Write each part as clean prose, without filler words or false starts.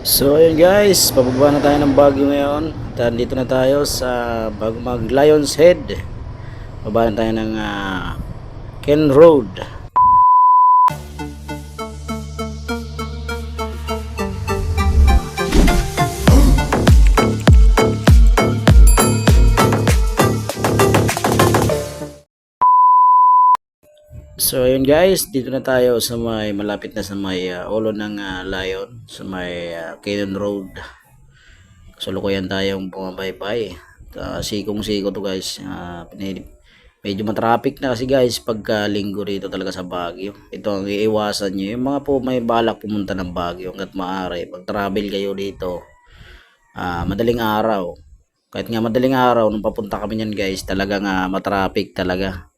So ayun guys, pababa na tayo ng Baguio ngayon. Dito na tayo sa bago mag Lion's Head. Baba na tayo ng Ken Road. So ayun guys, dito na tayo sa may malapit na sa may ulo ng Lion, sa may Ken Road. Kasalukuyan tayong bumabaybay. Sikong-siko to guys. Medyo matraffic na kasi guys pagka linggo rito talaga sa Baguio. Ito ang iiwasan nyo. Yung mga po may balak pumunta ng Baguio hanggat maaari. Pag travel kayo dito, madaling araw. Kahit nga madaling araw, nung papunta kami niyan guys, talagang matraffic talaga.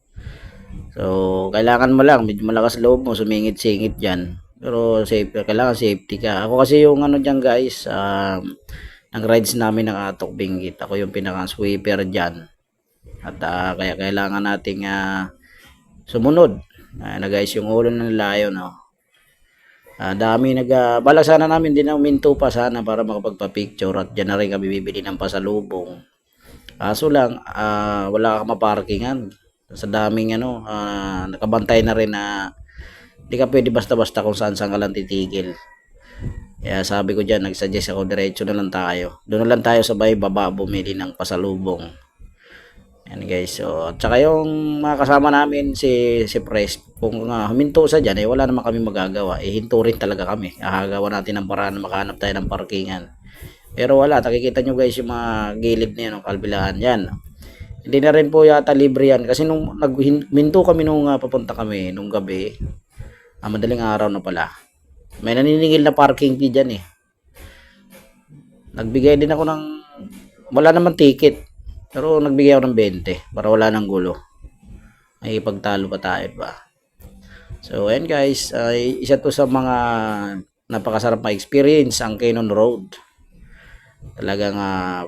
So, kailangan mo lang, medyo malakas loob mo, sumingit-singit dyan. Pero safe, kailangan safety ka. Ako kasi yung ano dyan guys, ang rides namin ng Atok Benguet. Ako yung pinaka-sweeper dyan. At kaya kailangan nating sumunod. Na guys, yung ulo ng Lion, no? Dami balak sana namin din na uminto pa sana para makapagpa-picture at dyan na rin kami bibili ng pasalubong. Kaso lang, wala kang maparkingan. Sa daming nakabantay na rin na hindi ka pwede basta-basta kung saan ka lang titigil. Kaya sabi ko dyan, nag-suggest ako, diretso na lang tayo. Doon na lang tayo sabay baba bumili ng pasalubong. Yan guys, so at saka yung mga kasama namin si Pres, kung huminto sa dyan, wala naman kami magagawa. Hinto rin talaga kami. Ahagawa natin ng paraan na makahanap tayo ng parkingan. Pero wala, nakikita nyo guys yung mga gilid niya, kalbilaan yan. Hindi na rin po yata libre yan. Kasi nung minto kami nung papunta kami nung gabi, madaling araw na pala. May naniningil na parking fee dyan eh. Nagbigay din ako ng, wala naman ticket. Pero nagbigay ako ng 20 para wala nang gulo. Ay pagtalo pa tayo ba. So ayan guys, isa to sa mga napakasarap na experience ang Cannon Road. Talagang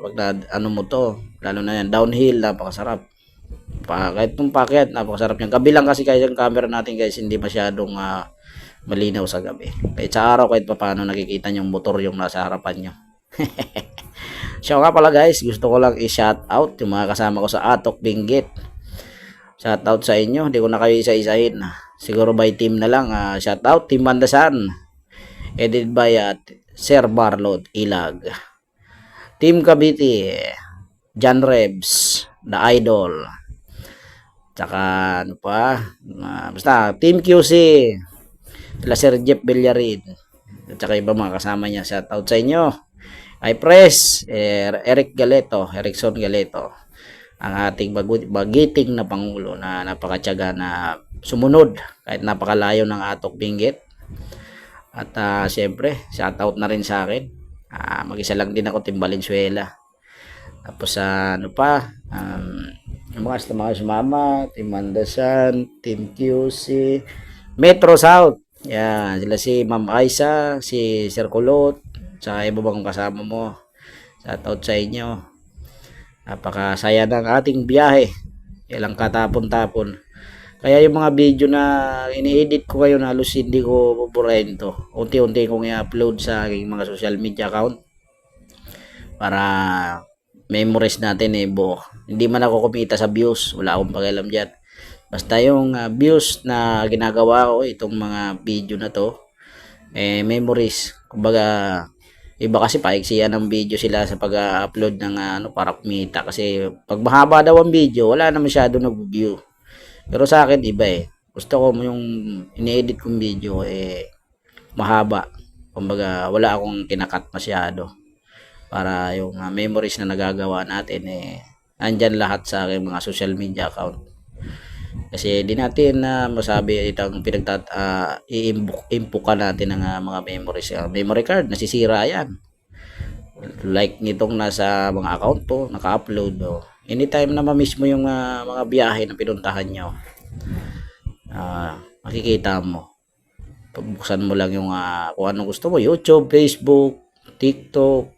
pag ano mo to, lalo na yan downhill, napakasarap. Kahit nung pakyat, napakasarap yan. Kabilang kasi guys yung camera natin guys, hindi masyadong malinaw sa gabi. Kahit sa araw, kahit paano nakikita yung motor yung nasa harapan nyo. So nga pala guys, gusto ko lang i-shout out yung mga kasama ko sa Atok Benguet. Shout out sa inyo, hindi ko na kayo isa-isahin. Siguro by team na lang. Shout out Team Mandasan. Edited by Sir Barlod Ilag. Team Cavite, John Rebs, The Idol. Tsaka ano pa? Basta Team QC. Sila Sir Jeff Villarin. At saka iba mga kasama niya. Shout out sa inyo. Ay Press, Eric Galeto, Erickson Galeto, ang ating bagiting na Pangulo na napakatyaga na sumunod kahit napakalayo ng Atok Benguet. At siyempre, shoutout na rin sa akin. Mag-isa lang din ako, Team Valenzuela. Tapos ano pa, yung mga sumama, Team Mandasan, Team QC, Metro South. Yan, sila si Ma'am Aisa, si Sir Kulot, sa iba bang kasama mo. Shoutout sa inyo. Napakasaya ng ating biyahe. Ilang katapon-tapon. Kaya yung mga video na ini-edit ko ngayon halos hindi ko buburahin to. Unti-unti kong i-upload sa aking mga social media account. Para memories natin buo. Hindi man ako kumita sa views. Wala akong pakialam dyan. Basta yung views na ginagawa ko, itong mga video na to, memories. Kumbaga, iba kasi paiksiyan ng video sila sa pag-upload ng para kumita. Kasi pag mahaba daw ang video, wala na masyado nag-view. Pero sa akin, iba Gusto ko yung ini-edit kong video, mahaba. Kumbaga, wala akong kinakat masyado. Para yung memories na nagagawa natin, andyan lahat sa aking mga social media account. Kasi di natin masabi itong i-impukan natin ng mga memories. Memory card, nasisira yan. Like nitong nasa mga account to, naka-upload. Anytime na ma-miss mo yung mga biyahe na pinuntahan nyo, makikita mo. Pabuksan mo lang yung kung anong gusto mo, YouTube, Facebook, TikTok.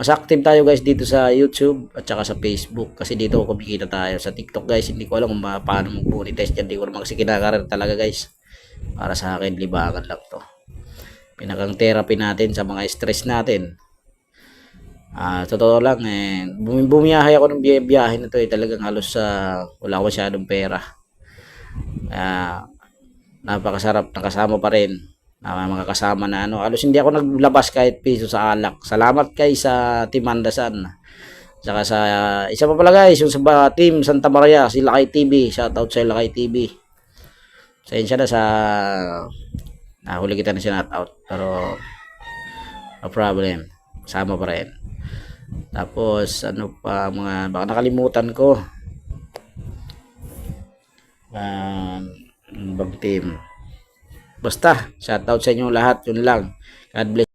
Mas active tayo guys dito sa YouTube at saka sa Facebook kasi dito kumikita tayo. Sa TikTok guys, hindi ko alam kung paano mag-monetize dyan. Hindi ko naman kasi kinakarir talaga guys. Para sa akin, libangan lang to. pinakang therapy natin sa mga stress natin. Totoo lang bumiyahe ako ng biyahe na to talagang halos wala ako masyadong pera. Napakasarap nakasama pa rin mga kasama na halos hindi ako naglabas kahit piso sa alak. Salamat kay sa Team Andasan. Saka sa isa pa pala guys, yung sa Team Santa Maria, si Lakay TV. Shoutout sa Lakay TV. Pasensya na sa nahuli kita na shout out, pero no problem. Sama pa rin. Tapos ano pa mga baka nakalimutan ko. Bang team. Basta shoutout sa inyo lahat, yun lang. God bless.